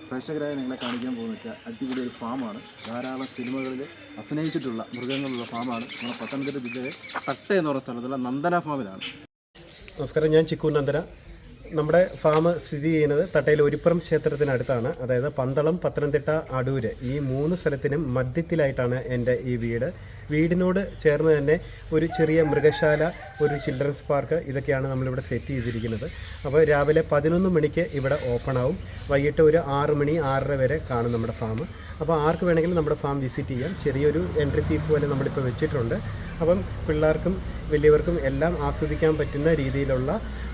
പ്രേക്ഷകരായ നിങ്ങളെ കാണിക്കാൻ പോകുന്ന വെച്ചാൽ അടിപൊളി ഒരു ഫാമാണ്. ധാരാളം സിനിമകളിൽ അഭിനയിച്ചിട്ടുള്ള മൃഗങ്ങളുള്ള ഫാമാണ്. നമ്മുടെ പത്തനംതിട്ട ജില്ലയിലെ തട്ട എന്ന് പറയുന്ന സ്ഥലത്തുള്ള നന്ദന ഫാമിലാണ്. നമസ്കാരം, ഞാൻ ചിക്കു നന്ദന. നമ്മുടെ ഫാം സ്ഥിതി ചെയ്യുന്നത് തട്ടയിൽ ഒരിപ്പുറം ക്ഷേത്രത്തിനടുത്താണ്. അതായത് പന്തളം, പത്തനംതിട്ട, അടൂര് ഈ 3 സ്ഥലത്തിനും മധ്യത്തിലായിട്ടാണ് എൻ്റെ ഈ വീട്. വീടിനോട് ചേർന്ന് തന്നെ ഒരു ചെറിയ മൃഗശാല, ഒരു ചിൽഡ്രൻസ് പാർക്ക്, ഇതൊക്കെയാണ് നമ്മളിവിടെ സെറ്റ് ചെയ്തിരിക്കുന്നത്. അപ്പോൾ രാവിലെ 11 മണിക്ക് ഇവിടെ ഓപ്പൺ ആവും. വൈകിട്ട് ഒരു 6 മണി 6:30 വരെ കാണും നമ്മുടെ ഫാം. അപ്പോൾ ആർക്ക് വേണമെങ്കിലും നമ്മുടെ ഫാം വിസിറ്റ് ചെയ്യാം. ചെറിയൊരു എൻട്രി ഫീസ് പോലെ നമ്മളിപ്പോൾ വെച്ചിട്ടുണ്ട്. അപ്പം പിള്ളേർക്കും വലിയവർക്കും എല്ലാം ആസ്വദിക്കാൻ പറ്റുന്ന രീതിയിലുള്ള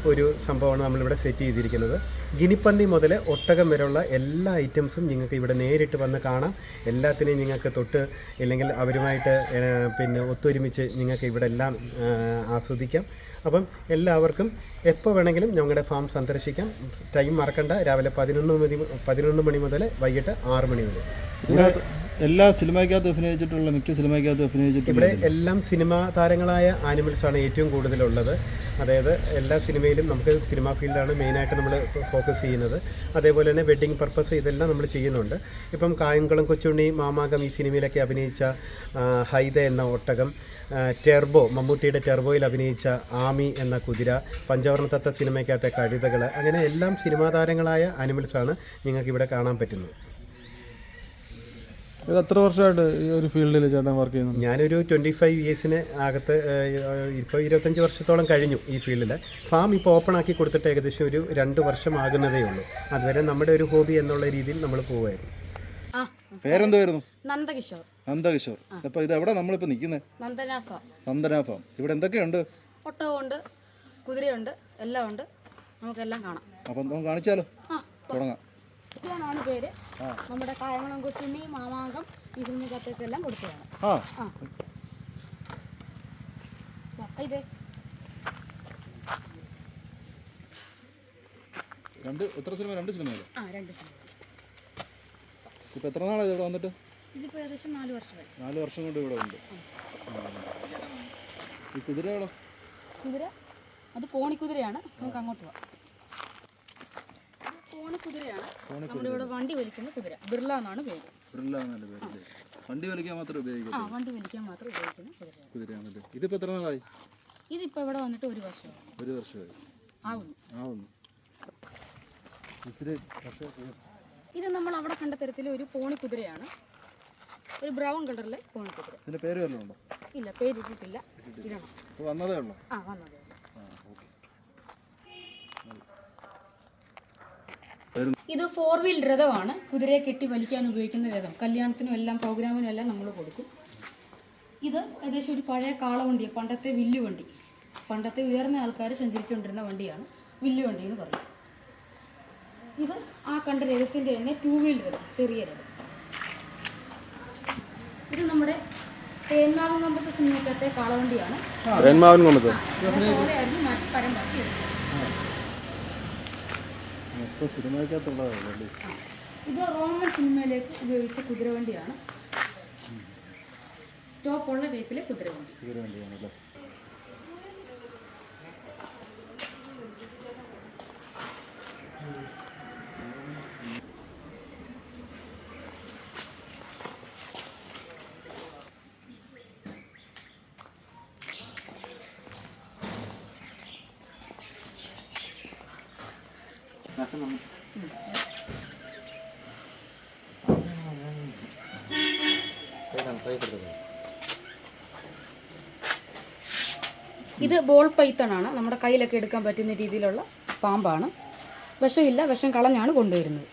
ഒരു സംഭവമാണ് നമ്മളിവിടെ സെറ്റ് ചെയ്തിരിക്കുന്നത്. ഗിനിപ്പന്നി മുതൽ ഒട്ടകം വരെയുള്ള എല്ലാ ഐറ്റംസും നിങ്ങൾക്ക് ഇവിടെ നേരിട്ട് വന്ന് കാണാം. എല്ലാത്തിനെയും നിങ്ങൾക്ക് തൊട്ട് ഇല്ലെങ്കിൽ അവരുമായിട്ട് ഒത്തൊരുമിച്ച് നിങ്ങൾക്ക് ഇവിടെ എല്ലാം ആസ്വദിക്കാം. അപ്പം എല്ലാവർക്കും എപ്പോൾ വേണമെങ്കിലും ഞങ്ങളുടെ ഫാം സന്ദർശിക്കാം. ടൈം മറക്കണ്ട, രാവിലെ 11 മണി മുതൽ വൈകിട്ട് 6 മണി വരെ. എല്ലാ സിനിമയ്ക്കകത്ത് അഭിനയിച്ചിട്ടുള്ള മിക്ക സിനിമയ്ക്കകത്ത് അഭിനയിച്ചിട്ടുണ്ട്. ഇവിടെ എല്ലാം സിനിമാ താരങ്ങളായ ആനിമൽസാണ് ഏറ്റവും കൂടുതലുള്ളത്. അതായത് എല്ലാ സിനിമയിലും നമുക്ക് സിനിമാ ഫീൽഡാണ് മെയിനായിട്ട് നമ്മൾ ഫോക്കസ് ചെയ്യുന്നത്. അതേപോലെ തന്നെ വെഡ്ഡിങ് പർപ്പസ് ഇതെല്ലാം നമ്മൾ ചെയ്യുന്നുണ്ട്. ഇപ്പം കായംകുളം കൊച്ചുണ്ണി, മാമാകം ഈ സിനിമയിലൊക്കെ അഭിനയിച്ച ഹൈദ എന്ന ഒട്ടകം, ടെർബോ, മമ്മൂട്ടിയുടെ ടെർബോയിൽ അഭിനയിച്ച ആമി എന്ന കുതിര, പഞ്ചവർണ്ണ തത്ത സിനിമയ്ക്കകത്തെ കഴുതകൾ, അങ്ങനെ എല്ലാം സിനിമാ താരങ്ങളായ ആനിമൽസാണ് നിങ്ങൾക്ക് ഇവിടെ കാണാൻ പറ്റുന്നത്. എത്ര വർഷമായിട്ട് ഈ ഒരു ഫീൽഡിൽ ചേട്ടൻ വർക്ക് ചെയ്യുന്നു? ഞാനൊരു 25 ഇയേഴ്സിന് അകത്ത്, ഇപ്പോൾ 25 വർഷത്തോളം കഴിഞ്ഞു ഈ ഫീൽഡിൽ. ഫാം ഇപ്പോൾ ഓപ്പൺ ആക്കി കൊടുത്തിട്ട് ഏകദേശം ഒരു 2 വർഷം ആകുന്നതേ ഉള്ളൂ. അതുവരെ നമ്മുടെ ഒരു ഹോബി എന്നുള്ള രീതിയിൽ നമ്മൾ പോവുമായിരുന്നു. പേരെന്തായിരുന്നു? നന്ദകിഷോർ. നന്ദകിഷോർ. അപ്പോൾ ഇത് എവിടെ നമ്മളിപ്പോൾ നിൽക്കുന്നത്? നന്ദന ഫാം. ഇവിടെ എന്തൊക്കെയുണ്ട്? ഒട്ടകമുണ്ട്, കുതിരയുണ്ട്, എല്ലാം ഉണ്ട്. നമുക്കെല്ലാം കാണാം. അപ്പം നമുക്ക് കാണിച്ചാലോ? തുടങ്ങാം. ഇതാണ് പേര്. നമ്മുടെ കായംകുളം കൊച്ചുണ്ണി, മാമാങ്കം ഈ സിനിമക്കത്തേക്കെല്ലാം കൊടുത്തതാണ്. ഇത് എത്ര സിനിമ? 2 സിനിമകളോ? 2 സിനിമ. ഇപ്പം എത്ര നാളായി ഇവിടെ വന്നിട്ട്? ഇതിപ്പോൾ ഏകദേശം 4 വർഷമായി. 4 വർഷം കൊണ്ട് ഇവിടെ ഉണ്ട്. ഈ കുതിരകളോ? കുതിര അത് പോണിക്കുതിരയാണ്. നമുക്ക് അങ്ങോട്ട് പോവാം. പോണിക്കുതിരയാണ് നമ്മളിവിടെ വണ്ടി വലിക്കുന്ന കുതിര. ബിർള എന്നാണ് പേര്. വണ്ടി വലിക്കാൻ മാത്രം ഉപയോഗിക്കുന്ന കുതിരയാണ്. ഇതിപ്പോൾ എത്ര നാളായി? ഇതിപ്പോൾ ഇവിടെ വന്നിട്ട് 1 വർഷമായി. 1 വർഷമായി ആവുന്നു. ഇത് നമ്മൾ അവിടെ കണ്ട തരത്തിൽ ഒരു പോണിക്കുതിരയാണ്. ഒരു ബ്രൗൺ കളറിലെ പോണിക്കുതിര. ഇതിന്റെ പേര് വല്ലതും ഉണ്ടോ? ഇല്ല, പേരിട്ടിട്ടില്ല. ഇടണം. വന്നതേ ഉള്ളൂ. വന്നതേ ഉള്ളൂ. ഇത് 4 വീൽ രഥമാണ്. കുതിരയെ കെട്ടി വലിക്കാൻ ഉപയോഗിക്കുന്ന രഥം. കല്യാണത്തിനും എല്ലാം പ്രോഗ്രാമിനും എല്ലാം നമ്മൾ കൊടുക്കും. ഇത് ഏകദേശം ഒരു പഴയ കാളവണ്ടി, പണ്ടത്തെ വില്ലുവണ്ടി. പണ്ടത്തെ ഉയർന്ന ആൾക്കാർ സഞ്ചരിച്ചുകൊണ്ടിരുന്ന വണ്ടിയാണ് വില്ലുവണ്ടി എന്ന് പറയും. ഇത് ആ കണ്ട രഥത്തിൻ്റെ തന്നെ 2 വീൽ രഥം, ചെറിയ രഥം. ഇത് നമ്മുടെ തേന്മാവൻകൊമ്പത്തെ സിനിമക്കത്തെ കാളവണ്ടിയാണ്. ഇത് റോമൻ സിനിമയിലേക്ക് ഉപയോഗിച്ച കുതിരവണ്ടിയാണ്. ടോപ്പുള്ള ടൈപ്പിലെ കുതിരവണ്ടിയാണല്ലേ. ഇത് ബോൾ പൈത്തണാണ്. നമ്മുടെ കയ്യിലൊക്കെ എടുക്കാൻ പറ്റുന്ന രീതിയിലുള്ള പാമ്പാണ്. വിഷമില്ല, വിഷം കളഞ്ഞാണ് കൊണ്ടുവരുന്നത്.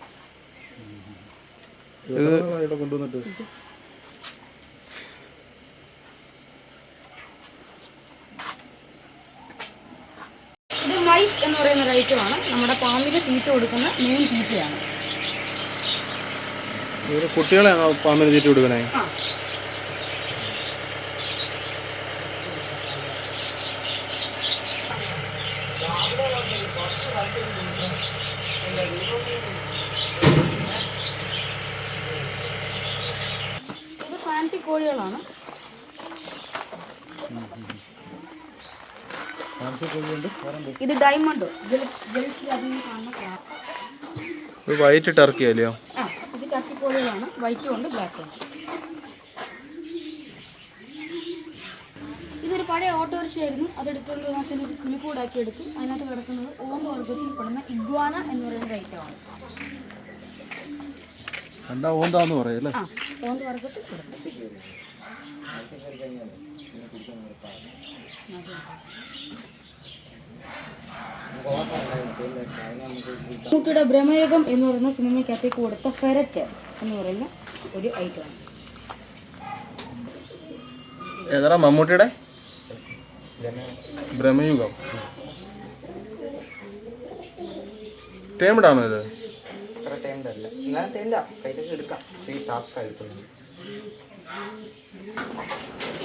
ഇത് മൈസ് എന്ന് പറയുന്ന ഒരു ഐറ്റമാണ്. നമ്മുടെ പാമ്പിന് തീറ്റ കൊടുക്കുന്ന മെയിൻ തീറ്റയാണ്. കുട്ടികളെ പാമ്പിന് തീറ്റ കൊടുക്കണേ? ഇത് ഫാൻസി കോഴികളാണ്. ഇത് ഡയമണ്ട്. വൈറ്റ് ടർക്കി അല്ലയോ? കോഴികളാണ്, വൈറ്റും ഉണ്ട് ബ്ലാക്കും ഉണ്ട്. ഇതൊരു പഴയ ഓട്ടോറിക്ഷയായിരുന്നു, അതെടുത്തുകൊണ്ട് നമുക്കൊരു കിളിക്കൂടാക്കി എടുത്തു. അതിനകത്ത് കിടക്കുന്നത് ഓന്ത് വർഗ്ഗത്തിൽ പെടുന്ന ഇഗ്വാന എന്ന് പറയുന്ന ഐറ്റമാണ്. എന്താ ഓന്താന്ന് പറയല്ലേ? ആ, ഓന്ത് വർഗ്ഗത്തിൽ പെടുന്നു. മമ്മൂട്ടിയുടെ ബ്രഹ്മയുഗം എന്ന് പറയുന്ന സിനിമയ്ക്കകത്തേക്ക് കൊടുത്ത ഫെരറ്റ് എന്ന് പറയുന്ന ഒരു ഐറ്റമാണ്. ഏതാ മമ്മൂട്ടിയുടെ ബ്രഹ്മയുഗം? ടേംഡാണോ ഇത്?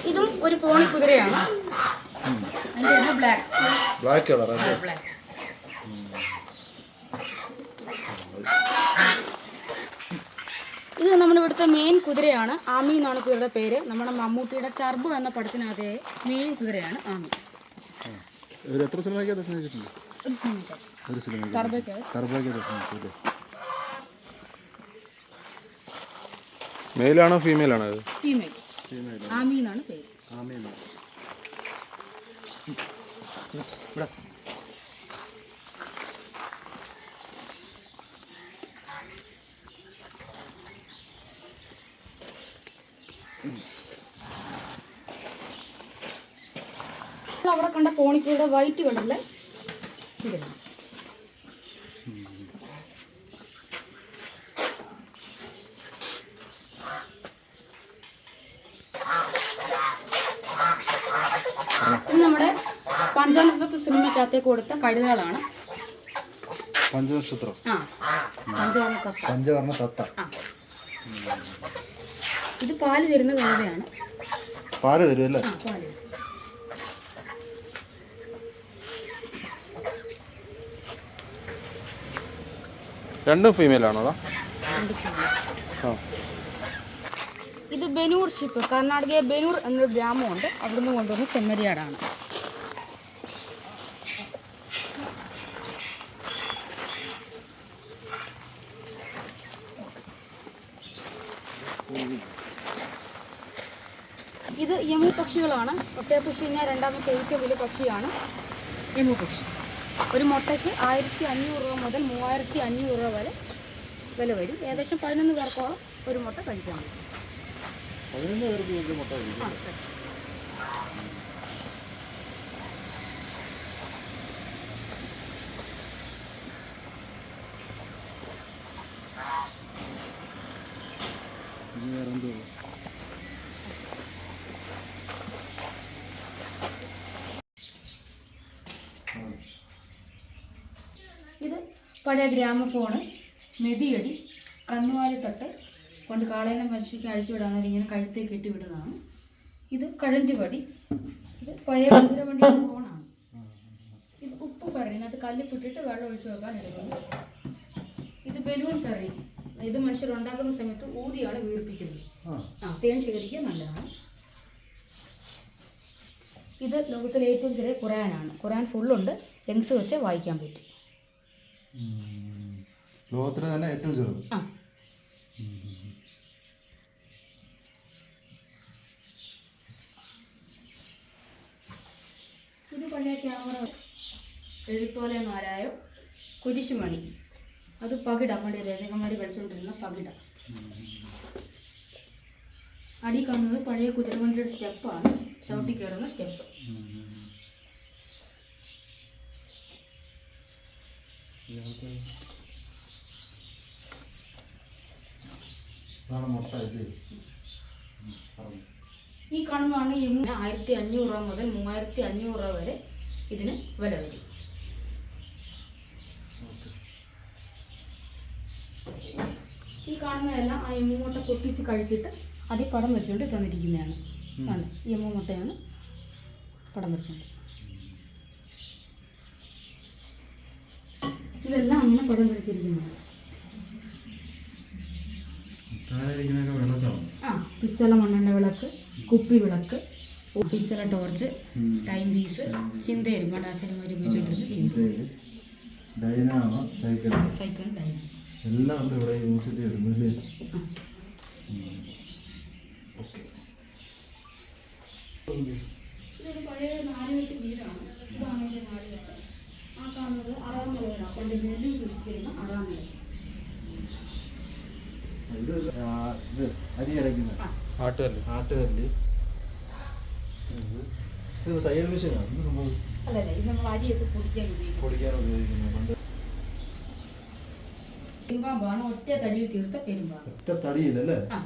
ഇതും ഒരു പോണി കുതിരയാണ്. ബ്ലാക്ക് കളർ അല്ലേ? ഇത് നമ്മുടെ ഇവിടുത്തെ മെയിൻ കുതിരയാണ്. ആമി എന്നാണ് കുതിരയുടെ പേര്. നമ്മുടെ മമ്മൂട്ടിയുടെ ടർബോ എന്ന പടത്തിനകത്തെ മെയിൻ കുതിരയാണ് ആമി. എത്ര സിനിമയ്ക്ക് ദർശനിച്ചിട്ടുണ്ട്? ഒരു സിനിമ ടർബോയ്ക്ക് ദർശനിച്ചില്ലേ? മെയിലാണോ ഫീമെയിലാണോ അത്? ഫീമെയിൽ. ആമി എന്നാണ് പേര്. ആമി എന്നാണ്. അവിടെ കണ്ട പോണിക്കുകളുടെ വൈറ്റ് കളറിലെ കുതിര. ഇത് നമ്മുടെ പഞ്ചനക്ഷത്ര സിനിമയ്ക്കകത്തേക്ക് കൊടുത്ത കഴുതകളാണ്. പഞ്ചനക്ഷത്രം? ആ, പഞ്ചവർണ്ണ തത്ത. ഇത് പാല് തരുന്ന കഴുതയാണ്. പാല് തരും അല്ലേ? പാല്. രണ്ടും ഫീമെയിൽ ആണോ? ഇത് ബെനൂർ ഷിപ്പ്, കർണാടകയിലെ ബെനൂർ എന്നൊരു ഗ്രാമമുണ്ട്, അവിടുന്ന് കൊണ്ടുവന്ന ചെമ്മരിയാടാണ്. ഇത് യമു പക്ഷികളാണ്. ഒട്ടകപ്പക്ഷിനെ രണ്ടാമത്തെ ഏറ്റവും വലിയ പക്ഷിയാണ് യമു പക്ഷി. ഒരു മുട്ടയ്ക്ക് 1500 രൂപ മുതൽ 3500 രൂപ വരെ വില വരും. ഏകദേശം 11 പേർക്കോളം ഒരു മുട്ട കഴിക്കാൻ പറ്റും. ഇത് പഴയ ഗ്രാമഫോണ്, മെതിയടി, കന്നുകാലിത്തട്ട് കൊണ്ട് കാളേനെ മനുഷ്യക്ക് അഴിച്ചുവിടാൻ നേരം ഇങ്ങനെ കഴുത്തേ കെട്ടിവിടുന്നതാണ്. ഇത് കഴഞ്ചുപടി. ഇത് പഴയ കുതിരവണ്ടിയുടെ ഫോണാണ്. ഇത് ഉപ്പ് ഫെറി, ഇതിനകത്ത് കല്ലിപ്പിട്ടിട്ട് വെള്ളം ഒഴിച്ചു വെക്കാൻ എടുക്കുന്നു. ഇത് ബലൂൺ ഫെറി. ഇത് മനുഷ്യരുണ്ടാക്കുന്ന സമയത്ത് ഊതിയാണ് വീർപ്പിക്കുന്നത്. തേൻ ശേഖരിക്കാൻ നല്ലതാണ്. ഇത് ലോകത്തിലെ ഏറ്റവും ചെറിയ ഖുറാനാണ്. ഖുറാൻ ഫുള്ളുണ്ട്, ലെങ്സ് വെച്ച് വായിക്കാൻ പറ്റും. ലോകത്തിലെ തന്നെ ഏറ്റവും ചെറുത്. ഇത് പഴയ ക്യാമറ, എഴുത്തോല നാരായോ, കുരിശുമണി. അത് പകിട, പണ്ട് രചകന്മാർ കളിച്ചുകൊണ്ടിരുന്ന പകിട. അടി കാണുന്നത് പഴയ കുതിരവണ്ടിയുടെ സ്റ്റെപ്പാണ്, ചവിട്ടി കയറുന്ന സ്റ്റെപ്പ്. ഈ കാണുന്നതാണ് യമു. 1500 രൂപ മുതൽ 3500 രൂപ വരെ ഇതിന് വില വരും. ഈ കാണുന്നതെല്ലാം ആ യമു മുട്ട പൊട്ടിച്ച് കഴിച്ചിട്ട് അതിൽ പടം വരച്ചുകൊണ്ട് തന്നിരിക്കുന്നതാണ്. യമു മുട്ടയാണ് പടം വരച്ചുകൊണ്ട്. ഇതെല്ലാം അങ്ങനെ പടം വരച്ചിരിക്കുന്നതാണ്. പിച്ചള മണ്ണെണ്ണ വിളക്ക്, കുപ്പി വിളക്ക്, പിച്ചള ടോർച്ച്, ടൈം പീസ്, ചിന്തേരും പണ്ടാസരിമാർ ഉപയോഗിച്ചുകൊണ്ടിരുന്ന ചിന്തേര്, സൈക്കിൾ, ഡൈനാമോ. എല്ലാം ഉണ്ട് ഇവിടെ യൂണിവേഴ്സിറ്റി വരുന്നില്ലേ? ഓക്കെ. ഇതൊരു പഴയ നാലുകെട്ട് വീടാണ്. ഇതാണ് എൻ്റെ നാലുകെട്ട്. ആ കാണുന്നത് അറാം നിലയാണ്. പണ്ട് നെല്ല് സൂക്ഷിച്ചിരുന്ന അറാം നില. ഇത് അരി അരയ്ക്കുന്ന ആട്ടുകല്ല്. ഇത് തയ്യൽ മെഷീനാണ്. ഇത് സംഭവം അല്ലല്ല, ഇത് നമ്മൾ അരിയൊക്കെ പൊടിക്കാൻ ഉപയോഗിക്കും. പൊടിക്കാൻ ഉപയോഗിക്കുന്നത്. പണ്ട് പെരുമ്പാമ്പാണ്, ഒറ്റ തടിയിൽ തീർത്ത പെരുമ്പാമ്പ്. ഒറ്റ തടിയില്ലല്ലേ? ആ,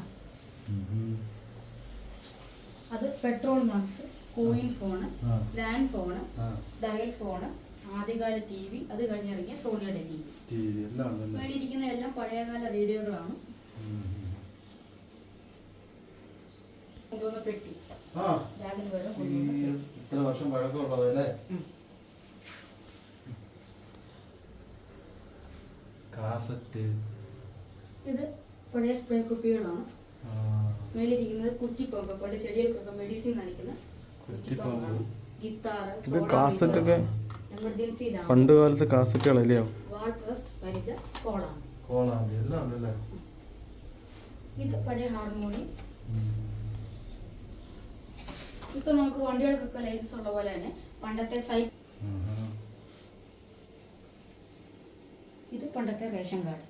അത് petrol max, coin phone, land phone, dial phone, ആദ്യകാല TV, അത് കഴിഞ്ഞിറങ്ങിയ സോണിയുടെ TV. മേടിയിരിക്കുന്ന എല്ലാം പഴയകാല റേഡിയോകളാണ്. കൊണ്ടുവന്ന പെട്ടി ബാഗിന് വരെ കൊണ്ടുവന്ന ഇത്ര വർഷം പഴക്കമുള്ളതല്ലേ? കാസറ്റ്. ഇത് പഴയ സ്പ്രേ കുപ്പികളാണ്. മേളിരിക്കുന്നത് കുറ്റിപ്പമ്പ്, പണ്ട് ചെടികൾക്കൊക്കെ മെഡിസിൻ നനയ്ക്കുന്ന കുറ്റിപ്പമ്പാണ്. ഗിത്താറ്, ഇത് കാസറ്റൊക്കെ എമർജൻസി പണ്ട് കാലത്ത് കാസറ്റുകളല്ലയോ? വാൾ പ്രസ്, പരിച, കോളാണ്. എല്ലാം ഉണ്ടല്ലേ? ഇത് പഴയ ഹാർമോണിയം. ഇപ്പൊ നമുക്ക് വണ്ടികൾക്കൊക്കെ ലൈസൻസ് ഉള്ള പോലെ തന്നെ പണ്ടത്തെ സൈക്കിൾ. ഇത് പണ്ടത്തെ റേഷൻ കാർഡ്,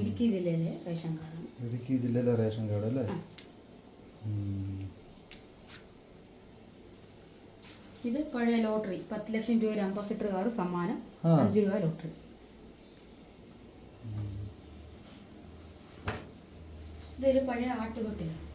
ഇടുക്കി ജില്ലയിലെ റേഷൻ കാർഡാണ്. ഇടുക്കി ജില്ലയിലെ റേഷൻ കാർഡ് അല്ലേ? ഇത് പഴയ ലോട്ടറി, 10 ലക്ഷം രൂപ ഒരു അംബാസിഡർ കാർ സമ്മാനം, 5 രൂപ ലോട്ടറി. ഇതൊരു പഴയ ആട്ടുതൊട്ടിലാണ്.